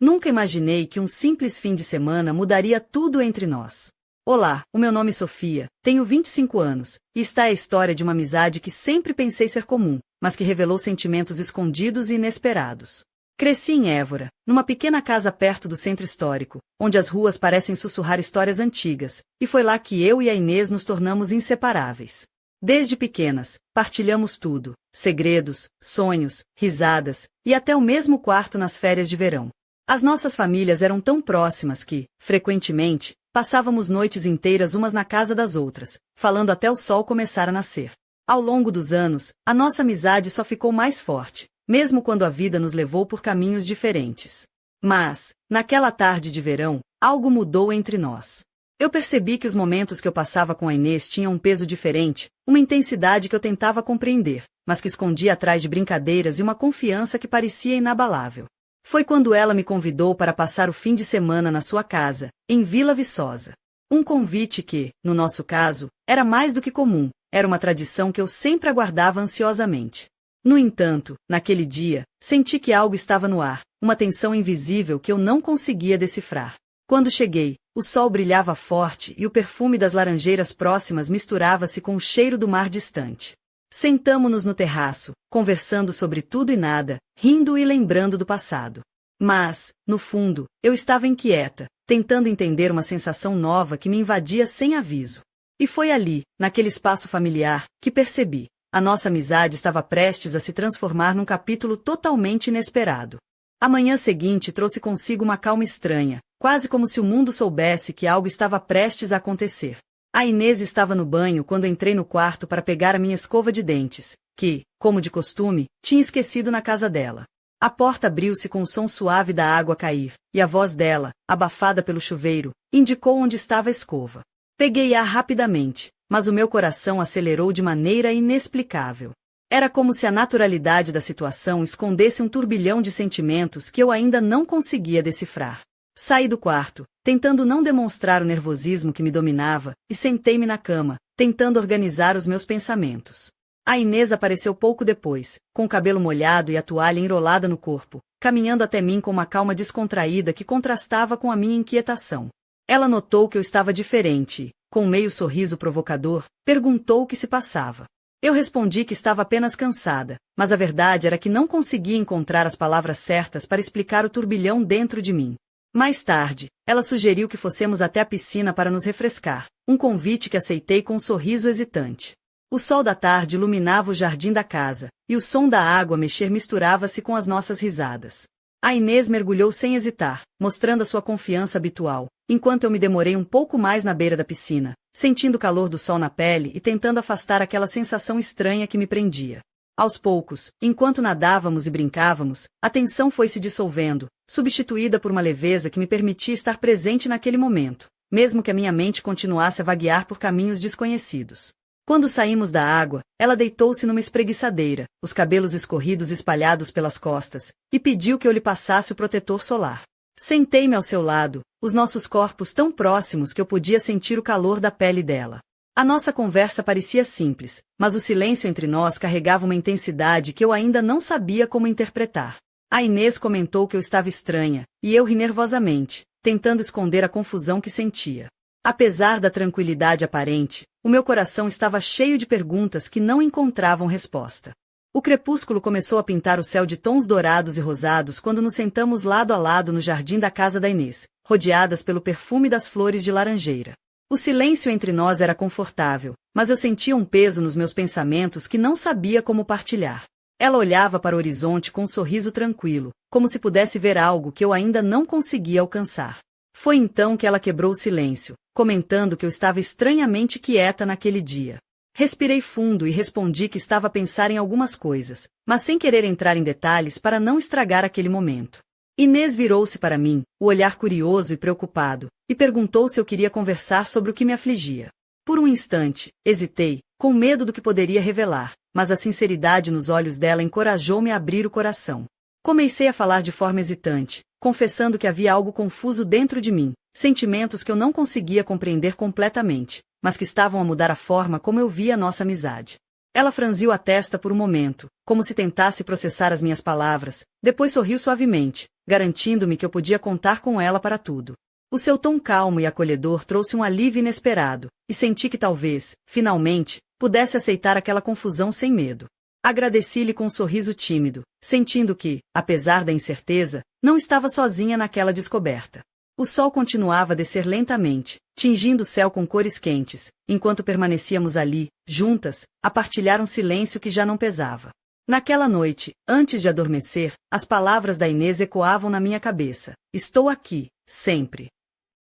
Nunca imaginei que um simples fim de semana mudaria tudo entre nós. Olá, o meu nome é Sofia, tenho 25 anos, e está a história de uma amizade que sempre pensei ser comum, mas que revelou sentimentos escondidos e inesperados. Cresci em Évora, numa pequena casa perto do centro histórico, onde as ruas parecem sussurrar histórias antigas, e foi lá que eu e a Inês nos tornamos inseparáveis. Desde pequenas, partilhamos tudo, segredos, sonhos, risadas, e até o mesmo quarto nas férias de verão. As nossas famílias eram tão próximas que, frequentemente, passávamos noites inteiras umas na casa das outras, falando até o sol começar a nascer. Ao longo dos anos, a nossa amizade só ficou mais forte, mesmo quando a vida nos levou por caminhos diferentes. Mas, naquela tarde de verão, algo mudou entre nós. Eu percebi que os momentos que eu passava com a Inês tinham um peso diferente, uma intensidade que eu tentava compreender, mas que escondia atrás de brincadeiras e uma confiança que parecia inabalável. Foi quando ela me convidou para passar o fim de semana na sua casa, em Vila Viçosa. Um convite que, no nosso caso, era mais do que comum, era uma tradição que eu sempre aguardava ansiosamente. No entanto, naquele dia, senti que algo estava no ar, uma tensão invisível que eu não conseguia decifrar. Quando cheguei, o sol brilhava forte e o perfume das laranjeiras próximas misturava-se com o cheiro do mar distante. Sentamo-nos no terraço, conversando sobre tudo e nada, rindo e lembrando do passado. Mas, no fundo, eu estava inquieta, tentando entender uma sensação nova que me invadia sem aviso. E foi ali, naquele espaço familiar, que percebi. A nossa amizade estava prestes a se transformar num capítulo totalmente inesperado. A manhã seguinte trouxe consigo uma calma estranha, quase como se o mundo soubesse que algo estava prestes a acontecer. A Inês estava no banho quando entrei no quarto para pegar a minha escova de dentes, que, como de costume, tinha esquecido na casa dela. A porta abriu-se com o som suave da água cair, e a voz dela, abafada pelo chuveiro, indicou onde estava a escova. Peguei-a rapidamente, mas o meu coração acelerou de maneira inexplicável. Era como se a naturalidade da situação escondesse um turbilhão de sentimentos que eu ainda não conseguia decifrar. Saí do quarto, tentando não demonstrar o nervosismo que me dominava, e sentei-me na cama, tentando organizar os meus pensamentos. A Inês apareceu pouco depois, com o cabelo molhado e a toalha enrolada no corpo, caminhando até mim com uma calma descontraída que contrastava com a minha inquietação. Ela notou que eu estava diferente e, com um meio sorriso provocador, perguntou o que se passava. Eu respondi que estava apenas cansada, mas a verdade era que não conseguia encontrar as palavras certas para explicar o turbilhão dentro de mim. Mais tarde, ela sugeriu que fossemos até a piscina para nos refrescar, um convite que aceitei com um sorriso hesitante. O sol da tarde iluminava o jardim da casa, e o som da água mexer misturava-se com as nossas risadas. A Inês mergulhou sem hesitar, mostrando a sua confiança habitual, enquanto eu me demorei um pouco mais na beira da piscina, sentindo o calor do sol na pele e tentando afastar aquela sensação estranha que me prendia. Aos poucos, enquanto nadávamos e brincávamos, a tensão foi se dissolvendo, substituída por uma leveza que me permitia estar presente naquele momento, mesmo que a minha mente continuasse a vaguear por caminhos desconhecidos. Quando saímos da água, ela deitou-se numa espreguiçadeira, os cabelos escorridos espalhados pelas costas, e pediu que eu lhe passasse o protetor solar. Sentei-me ao seu lado, os nossos corpos tão próximos que eu podia sentir o calor da pele dela. A nossa conversa parecia simples, mas o silêncio entre nós carregava uma intensidade que eu ainda não sabia como interpretar. A Inês comentou que eu estava estranha, e eu ri nervosamente, tentando esconder a confusão que sentia. Apesar da tranquilidade aparente, o meu coração estava cheio de perguntas que não encontravam resposta. O crepúsculo começou a pintar o céu de tons dourados e rosados quando nos sentamos lado a lado no jardim da casa da Inês, rodeadas pelo perfume das flores de laranjeira. O silêncio entre nós era confortável, mas eu sentia um peso nos meus pensamentos que não sabia como partilhar. Ela olhava para o horizonte com um sorriso tranquilo, como se pudesse ver algo que eu ainda não conseguia alcançar. Foi então que ela quebrou o silêncio, comentando que eu estava estranhamente quieta naquele dia. Respirei fundo e respondi que estava a pensar em algumas coisas, mas sem querer entrar em detalhes para não estragar aquele momento. Inês virou-se para mim, o olhar curioso e preocupado, e perguntou se eu queria conversar sobre o que me afligia. Por um instante, hesitei, com medo do que poderia revelar, mas a sinceridade nos olhos dela encorajou-me a abrir o coração. Comecei a falar de forma hesitante, confessando que havia algo confuso dentro de mim, sentimentos que eu não conseguia compreender completamente, mas que estavam a mudar a forma como eu via a nossa amizade. Ela franziu a testa por um momento, como se tentasse processar as minhas palavras, depois sorriu suavemente, garantindo-me que eu podia contar com ela para tudo. O seu tom calmo e acolhedor trouxe um alívio inesperado, e senti que talvez, finalmente, pudesse aceitar aquela confusão sem medo. Agradeci-lhe com um sorriso tímido, sentindo que, apesar da incerteza, não estava sozinha naquela descoberta. O sol continuava a descer lentamente, tingindo o céu com cores quentes, enquanto permanecíamos ali, juntas, a partilhar um silêncio que já não pesava. Naquela noite, antes de adormecer, as palavras da Inês ecoavam na minha cabeça. Estou aqui, sempre.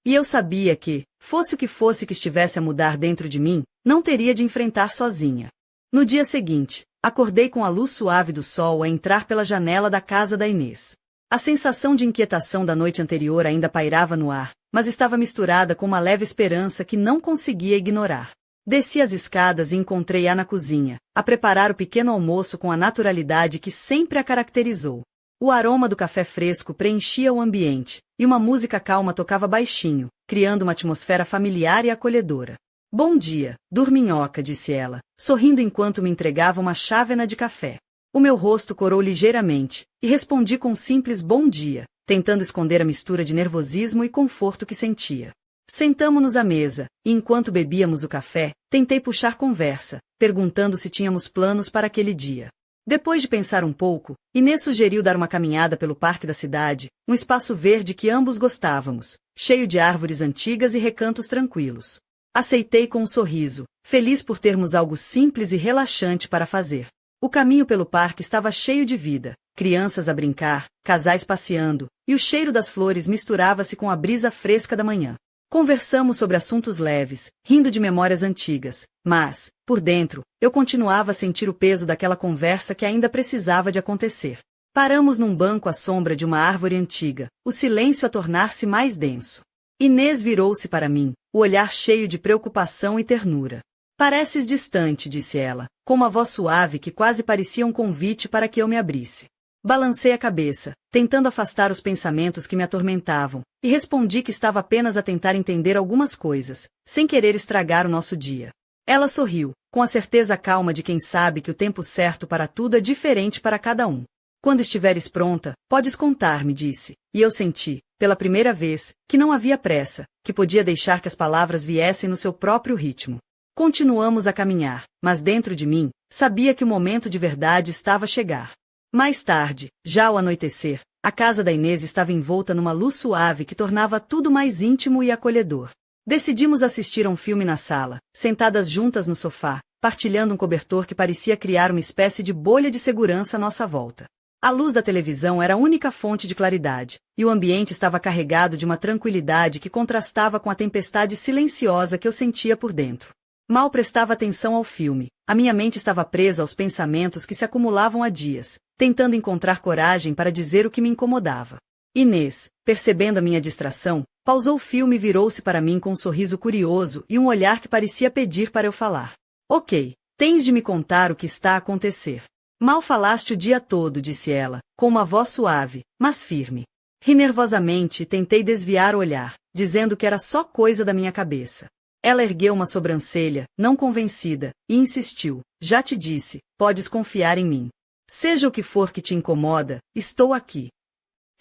E eu sabia que, fosse o que fosse que estivesse a mudar dentro de mim, não teria de enfrentar sozinha. No dia seguinte, acordei com a luz suave do sol a entrar pela janela da casa da Inês. A sensação de inquietação da noite anterior ainda pairava no ar, mas estava misturada com uma leve esperança que não conseguia ignorar. Desci as escadas e encontrei-a na cozinha, a preparar o pequeno almoço com a naturalidade que sempre a caracterizou. O aroma do café fresco preenchia o ambiente, e uma música calma tocava baixinho, criando uma atmosfera familiar e acolhedora. Bom dia, dorminhoca, disse ela, sorrindo enquanto me entregava uma chávena de café. O meu rosto corou ligeiramente, e respondi com um simples bom dia, tentando esconder a mistura de nervosismo e conforto que sentia. Sentamo-nos à mesa, e enquanto bebíamos o café, tentei puxar conversa, perguntando se tínhamos planos para aquele dia. Depois de pensar um pouco, Inês sugeriu dar uma caminhada pelo parque da cidade, um espaço verde que ambos gostávamos, cheio de árvores antigas e recantos tranquilos. Aceitei com um sorriso, feliz por termos algo simples e relaxante para fazer. O caminho pelo parque estava cheio de vida, crianças a brincar, casais passeando, e o cheiro das flores misturava-se com a brisa fresca da manhã. Conversamos sobre assuntos leves, rindo de memórias antigas, mas, por dentro, eu continuava a sentir o peso daquela conversa que ainda precisava de acontecer. Paramos num banco à sombra de uma árvore antiga, o silêncio a tornar-se mais denso. Inês virou-se para mim, o olhar cheio de preocupação e ternura. Pareces distante, disse ela, com uma voz suave que quase parecia um convite para que eu me abrisse. Balancei a cabeça, tentando afastar os pensamentos que me atormentavam, e respondi que estava apenas a tentar entender algumas coisas, sem querer estragar o nosso dia. Ela sorriu, com a certeza calma de quem sabe que o tempo certo para tudo é diferente para cada um. Quando estiveres pronta, podes contar, me disse, e eu senti, pela primeira vez, que não havia pressa, que podia deixar que as palavras viessem no seu próprio ritmo. Continuamos a caminhar, mas dentro de mim, sabia que o momento de verdade estava a chegar. Mais tarde, já ao anoitecer, a casa da Inês estava envolta numa luz suave que tornava tudo mais íntimo e acolhedor. Decidimos assistir a um filme na sala, sentadas juntas no sofá, partilhando um cobertor que parecia criar uma espécie de bolha de segurança à nossa volta. A luz da televisão era a única fonte de claridade, e o ambiente estava carregado de uma tranquilidade que contrastava com a tempestade silenciosa que eu sentia por dentro. Mal prestava atenção ao filme, a minha mente estava presa aos pensamentos que se acumulavam há dias, tentando encontrar coragem para dizer o que me incomodava. Inês, percebendo a minha distração, pausou o filme e virou-se para mim com um sorriso curioso e um olhar que parecia pedir para eu falar. Ok, tens de me contar o que está a acontecer. Mal falaste o dia todo, disse ela, com uma voz suave, mas firme. Ri nervosamente e tentei desviar o olhar, dizendo que era só coisa da minha cabeça. Ela ergueu uma sobrancelha, não convencida, e insistiu. Já te disse, podes confiar em mim. Seja o que for que te incomoda, estou aqui.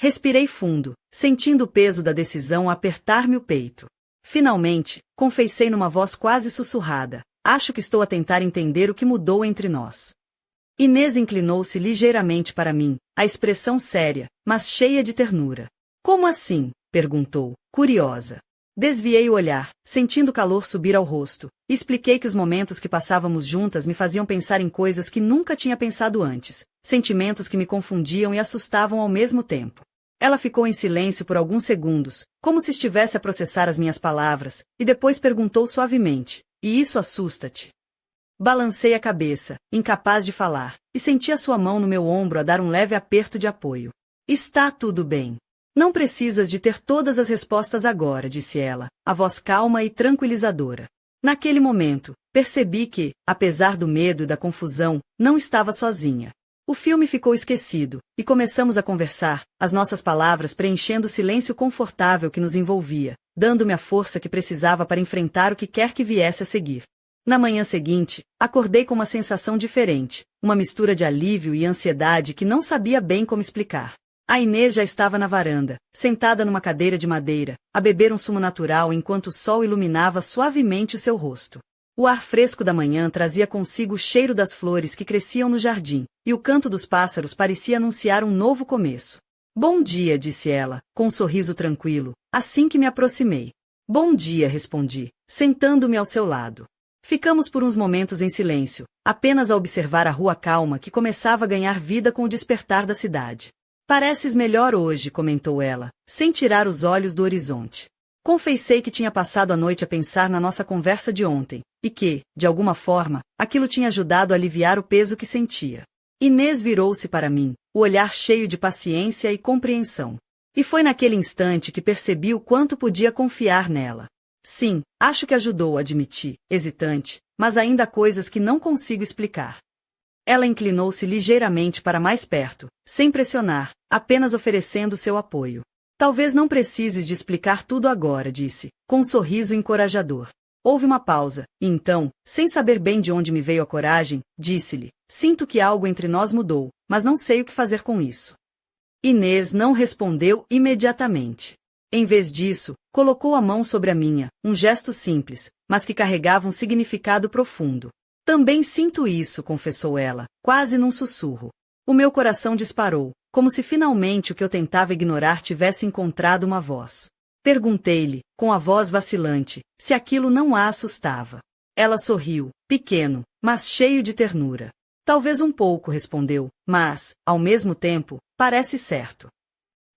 Respirei fundo, sentindo o peso da decisão apertar-me o peito. Finalmente, confessei numa voz quase sussurrada. Acho que estou a tentar entender o que mudou entre nós. Inês inclinou-se ligeiramente para mim, a expressão séria, mas cheia de ternura. Como assim? Perguntou, curiosa. Desviei o olhar, sentindo o calor subir ao rosto, e expliquei que os momentos que passávamos juntas me faziam pensar em coisas que nunca tinha pensado antes, sentimentos que me confundiam e assustavam ao mesmo tempo. Ela ficou em silêncio por alguns segundos, como se estivesse a processar as minhas palavras, e depois perguntou suavemente, e isso assusta-te? Balancei a cabeça, incapaz de falar, e senti a sua mão no meu ombro a dar um leve aperto de apoio. Está tudo bem. Não precisas de ter todas as respostas agora, disse ela, a voz calma e tranquilizadora. Naquele momento, percebi que, apesar do medo e da confusão, não estava sozinha. O filme ficou esquecido, e começamos a conversar, as nossas palavras preenchendo o silêncio confortável que nos envolvia, dando-me a força que precisava para enfrentar o que quer que viesse a seguir. Na manhã seguinte, acordei com uma sensação diferente, uma mistura de alívio e ansiedade que não sabia bem como explicar. A Inês já estava na varanda, sentada numa cadeira de madeira, a beber um sumo natural enquanto o sol iluminava suavemente o seu rosto. O ar fresco da manhã trazia consigo o cheiro das flores que cresciam no jardim, e o canto dos pássaros parecia anunciar um novo começo. Bom dia, disse ela, com um sorriso tranquilo, assim que me aproximei. Bom dia, respondi, sentando-me ao seu lado. Ficamos por uns momentos em silêncio, apenas a observar a rua calma que começava a ganhar vida com o despertar da cidade. Pareces melhor hoje, comentou ela, sem tirar os olhos do horizonte. Confessei que tinha passado a noite a pensar na nossa conversa de ontem, e que, de alguma forma, aquilo tinha ajudado a aliviar o peso que sentia. Inês virou-se para mim, o olhar cheio de paciência e compreensão. E foi naquele instante que percebi o quanto podia confiar nela. Sim, acho que ajudou, admiti, hesitante, mas ainda há coisas que não consigo explicar. Ela inclinou-se ligeiramente para mais perto, sem pressionar, apenas oferecendo seu apoio. Talvez não precises de explicar tudo agora, disse, com um sorriso encorajador. Houve uma pausa, e então, sem saber bem de onde me veio a coragem, disse-lhe, sinto que algo entre nós mudou, mas não sei o que fazer com isso. Inês não respondeu imediatamente. Em vez disso, colocou a mão sobre a minha, um gesto simples, mas que carregava um significado profundo. Também sinto isso, confessou ela, quase num sussurro. O meu coração disparou, como se finalmente o que eu tentava ignorar tivesse encontrado uma voz. Perguntei-lhe, com a voz vacilante, se aquilo não a assustava. Ela sorriu, pequeno, mas cheio de ternura. Talvez um pouco, respondeu, mas, ao mesmo tempo, parece certo.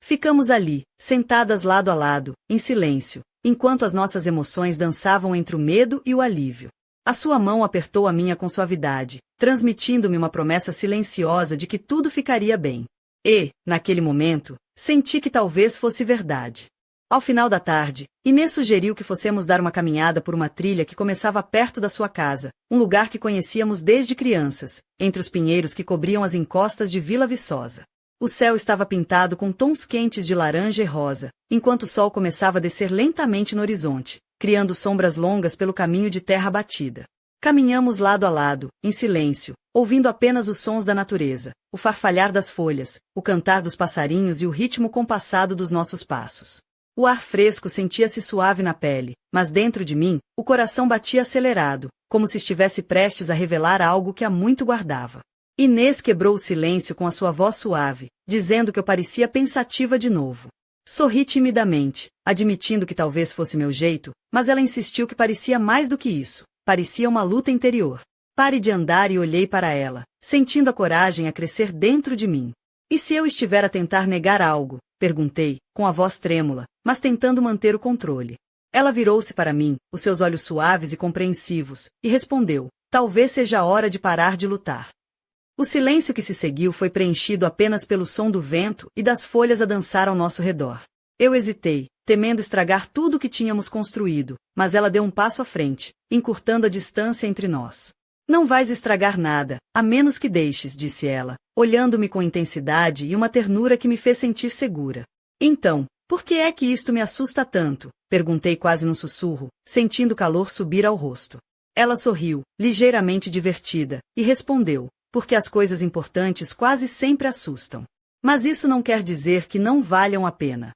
Ficamos ali, sentadas lado a lado, em silêncio, enquanto as nossas emoções dançavam entre o medo e o alívio. A sua mão apertou a minha com suavidade, transmitindo-me uma promessa silenciosa de que tudo ficaria bem. E, naquele momento, senti que talvez fosse verdade. Ao final da tarde, Inês sugeriu que fossemos dar uma caminhada por uma trilha que começava perto da sua casa, um lugar que conhecíamos desde crianças, entre os pinheiros que cobriam as encostas de Vila Viçosa. O céu estava pintado com tons quentes de laranja e rosa, enquanto o sol começava a descer lentamente no horizonte, criando sombras longas pelo caminho de terra batida. Caminhamos lado a lado, em silêncio, ouvindo apenas os sons da natureza, o farfalhar das folhas, o cantar dos passarinhos e o ritmo compassado dos nossos passos. O ar fresco sentia-se suave na pele, mas dentro de mim, o coração batia acelerado, como se estivesse prestes a revelar algo que há muito guardava. Inês quebrou o silêncio com a sua voz suave, dizendo que eu parecia pensativa de novo. Sorri timidamente, admitindo que talvez fosse meu jeito, mas ela insistiu que parecia mais do que isso, parecia uma luta interior. Parei de andar e olhei para ela, sentindo a coragem a crescer dentro de mim. E se eu estiver a tentar negar algo? Perguntei, com a voz trêmula, mas tentando manter o controle. Ela virou-se para mim, os seus olhos suaves e compreensivos, e respondeu, talvez seja a hora de parar de lutar. O silêncio que se seguiu foi preenchido apenas pelo som do vento e das folhas a dançar ao nosso redor. Eu hesitei, temendo estragar tudo o que tínhamos construído, mas ela deu um passo à frente, encurtando a distância entre nós. Não vais estragar nada, a menos que deixes, disse ela, olhando-me com intensidade e uma ternura que me fez sentir segura. Então, por que é que isto me assusta tanto? Perguntei quase num sussurro, sentindo o calor subir ao rosto. Ela sorriu, ligeiramente divertida, e respondeu, porque as coisas importantes quase sempre assustam. Mas isso não quer dizer que não valham a pena.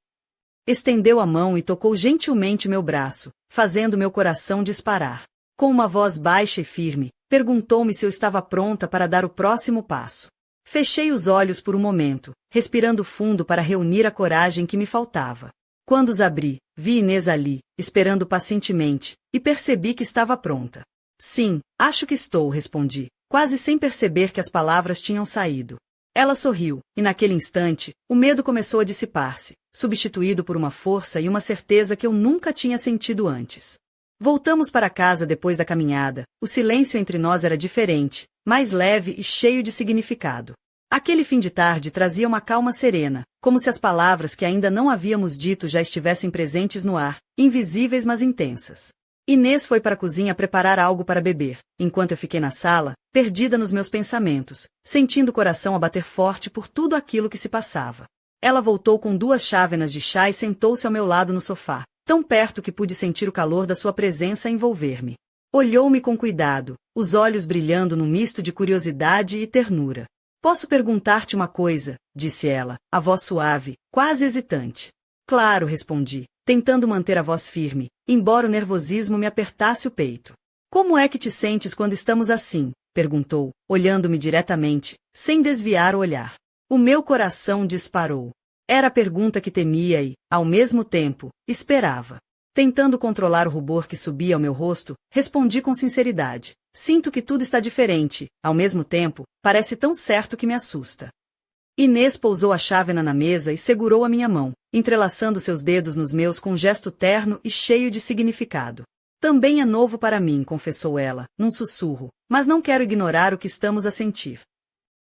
Estendeu a mão e tocou gentilmente meu braço, fazendo meu coração disparar. Com uma voz baixa e firme, perguntou-me se eu estava pronta para dar o próximo passo. Fechei os olhos por um momento, respirando fundo para reunir a coragem que me faltava. Quando os abri, vi Inês ali, esperando pacientemente, e percebi que estava pronta. Sim, acho que estou, respondi, quase sem perceber que as palavras tinham saído. Ela sorriu, e naquele instante, o medo começou a dissipar-se, substituído por uma força e uma certeza que eu nunca tinha sentido antes. Voltamos para casa depois da caminhada, o silêncio entre nós era diferente, mais leve e cheio de significado. Aquele fim de tarde trazia uma calma serena, como se as palavras que ainda não havíamos dito já estivessem presentes no ar, invisíveis mas intensas. Inês foi para a cozinha preparar algo para beber, enquanto eu fiquei na sala, perdida nos meus pensamentos, sentindo o coração a bater forte por tudo aquilo que se passava. Ela voltou com 2 chávenas de chá e sentou-se ao meu lado no sofá, tão perto que pude sentir o calor da sua presença envolver-me. Olhou-me com cuidado, os olhos brilhando num misto de curiosidade e ternura. Posso perguntar-te uma coisa? Disse ela, a voz suave, quase hesitante. Claro, respondi, tentando manter a voz firme, embora o nervosismo me apertasse o peito. Como é que te sentes quando estamos assim? Perguntou, olhando-me diretamente, sem desviar o olhar. O meu coração disparou. Era a pergunta que temia e, ao mesmo tempo, esperava. Tentando controlar o rubor que subia ao meu rosto, respondi com sinceridade. Sinto que tudo está diferente, ao mesmo tempo, parece tão certo que me assusta. Inês pousou a chávena na mesa e segurou a minha mão, entrelaçando seus dedos nos meus com um gesto terno e cheio de significado. Também é novo para mim, confessou ela, num sussurro, mas não quero ignorar o que estamos a sentir.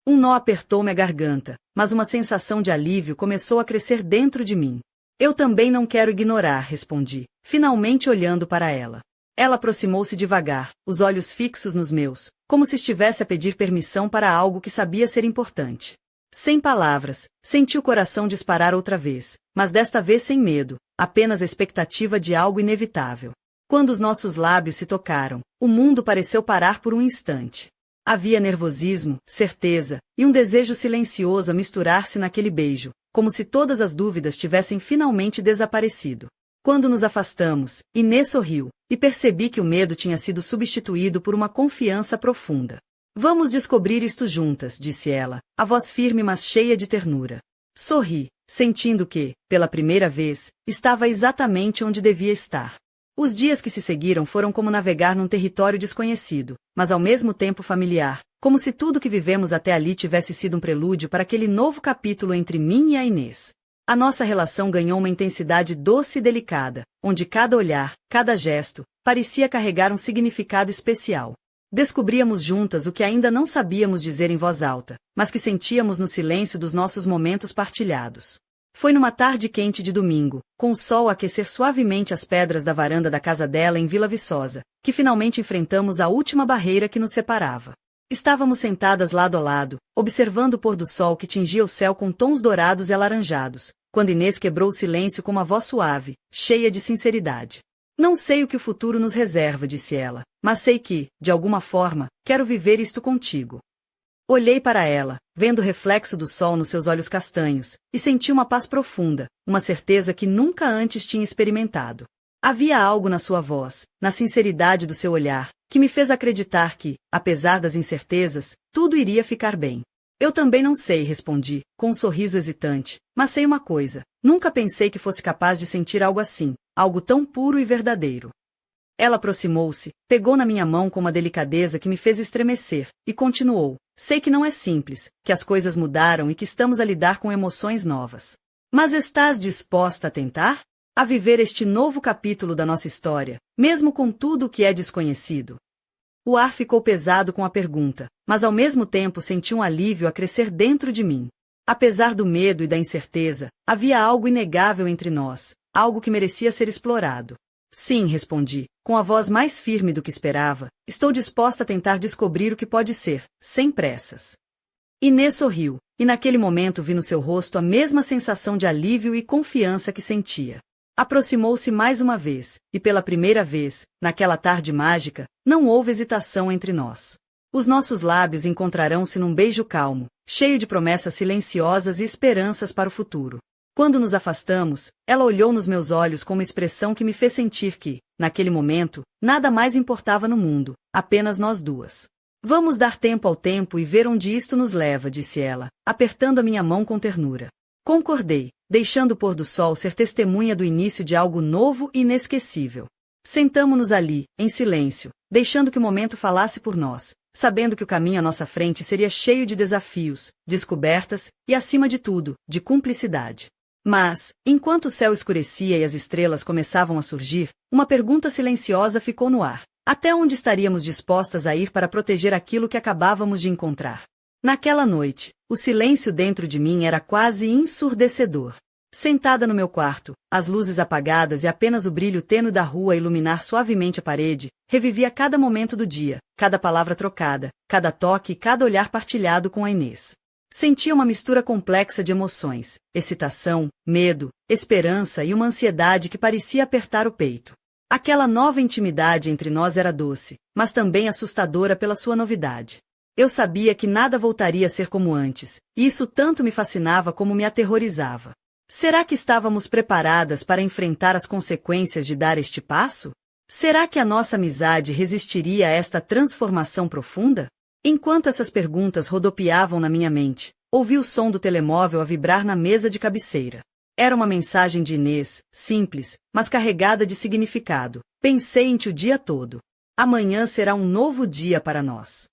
Um nó apertou-me a garganta, mas uma sensação de alívio começou a crescer dentro de mim. Eu também não quero ignorar, respondi, finalmente olhando para ela. Ela aproximou-se devagar, os olhos fixos nos meus, como se estivesse a pedir permissão para algo que sabia ser importante. Sem palavras, senti o coração disparar outra vez, mas desta vez sem medo, apenas a expectativa de algo inevitável. Quando os nossos lábios se tocaram, o mundo pareceu parar por um instante. Havia nervosismo, certeza, e um desejo silencioso a misturar-se naquele beijo, como se todas as dúvidas tivessem finalmente desaparecido. Quando nos afastamos, Inês sorriu, e percebi que o medo tinha sido substituído por uma confiança profunda. Vamos descobrir isto juntas, disse ela, a voz firme mas cheia de ternura. Sorri, sentindo que, pela primeira vez, estava exatamente onde devia estar. Os dias que se seguiram foram como navegar num território desconhecido, mas ao mesmo tempo familiar, como se tudo que vivemos até ali tivesse sido um prelúdio para aquele novo capítulo entre mim e a Inês. A nossa relação ganhou uma intensidade doce e delicada, onde cada olhar, cada gesto, parecia carregar um significado especial. Descobríamos juntas o que ainda não sabíamos dizer em voz alta, mas que sentíamos no silêncio dos nossos momentos partilhados. Foi numa tarde quente de domingo, com o sol a aquecer suavemente as pedras da varanda da casa dela em Vila Viçosa, que finalmente enfrentamos a última barreira que nos separava. Estávamos sentadas lado a lado, observando o pôr do sol que tingia o céu com tons dourados e alaranjados, quando Inês quebrou o silêncio com uma voz suave, cheia de sinceridade. Não sei o que o futuro nos reserva, disse ela, mas sei que, de alguma forma, quero viver isto contigo. Olhei para ela, vendo o reflexo do sol nos seus olhos castanhos, e senti uma paz profunda, uma certeza que nunca antes tinha experimentado. Havia algo na sua voz, na sinceridade do seu olhar, que me fez acreditar que, apesar das incertezas, tudo iria ficar bem. Eu também não sei, respondi, com um sorriso hesitante, mas sei uma coisa, nunca pensei que fosse capaz de sentir algo assim, algo tão puro e verdadeiro. Ela aproximou-se, pegou na minha mão com uma delicadeza que me fez estremecer, e continuou, sei que não é simples, que as coisas mudaram e que estamos a lidar com emoções novas. Mas estás disposta a tentar? A viver este novo capítulo da nossa história, mesmo com tudo o que é desconhecido? O ar ficou pesado com a pergunta, mas ao mesmo tempo senti um alívio a crescer dentro de mim. Apesar do medo e da incerteza, havia algo inegável entre nós, algo que merecia ser explorado. Sim, respondi, com a voz mais firme do que esperava, estou disposta a tentar descobrir o que pode ser, sem pressas. Inês sorriu, e naquele momento vi no seu rosto a mesma sensação de alívio e confiança que sentia. Aproximou-se mais uma vez, e pela primeira vez, naquela tarde mágica, não houve hesitação entre nós. Os nossos lábios encontrarão-se num beijo calmo, cheio de promessas silenciosas e esperanças para o futuro. Quando nos afastamos, ela olhou nos meus olhos com uma expressão que me fez sentir que, naquele momento, nada mais importava no mundo, apenas nós duas. Vamos dar tempo ao tempo e ver onde isto nos leva, disse ela, apertando a minha mão com ternura. Concordei, deixando o pôr do sol ser testemunha do início de algo novo e inesquecível. Sentamo-nos ali, em silêncio, deixando que o momento falasse por nós, sabendo que o caminho à nossa frente seria cheio de desafios, descobertas e, acima de tudo, de cumplicidade. Mas, enquanto o céu escurecia e as estrelas começavam a surgir, uma pergunta silenciosa ficou no ar. Até onde estaríamos dispostas a ir para proteger aquilo que acabávamos de encontrar? Naquela noite, o silêncio dentro de mim era quase ensurdecedor. Sentada no meu quarto, as luzes apagadas e apenas o brilho tênue da rua a iluminar suavemente a parede, revivia cada momento do dia, cada palavra trocada, cada toque e cada olhar partilhado com a Inês. Sentia uma mistura complexa de emoções, excitação, medo, esperança e uma ansiedade que parecia apertar o peito. Aquela nova intimidade entre nós era doce, mas também assustadora pela sua novidade. Eu sabia que nada voltaria a ser como antes, e isso tanto me fascinava como me aterrorizava. Será que estávamos preparadas para enfrentar as consequências de dar este passo? Será que a nossa amizade resistiria a esta transformação profunda? Enquanto essas perguntas rodopiavam na minha mente, ouvi o som do telemóvel a vibrar na mesa de cabeceira. Era uma mensagem de Inês, simples, mas carregada de significado. Pensei em ti o dia todo. Amanhã será um novo dia para nós.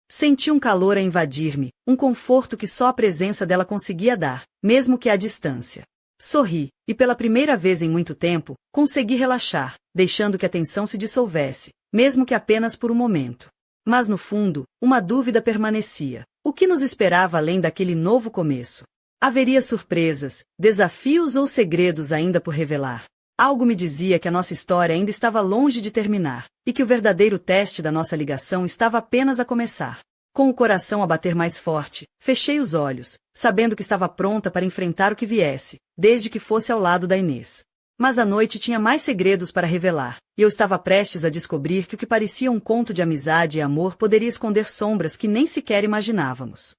Senti um calor a invadir-me, um conforto que só a presença dela conseguia dar, mesmo que à distância. Sorri, e pela primeira vez em muito tempo, consegui relaxar, deixando que a tensão se dissolvesse, mesmo que apenas por um momento. Mas no fundo, uma dúvida permanecia. O que nos esperava além daquele novo começo? Haveria surpresas, desafios ou segredos ainda por revelar? Algo me dizia que a nossa história ainda estava longe de terminar, e que o verdadeiro teste da nossa ligação estava apenas a começar. Com o coração a bater mais forte, fechei os olhos, sabendo que estava pronta para enfrentar o que viesse, desde que fosse ao lado da Inês. Mas a noite tinha mais segredos para revelar, e eu estava prestes a descobrir que o que parecia um conto de amizade e amor poderia esconder sombras que nem sequer imaginávamos.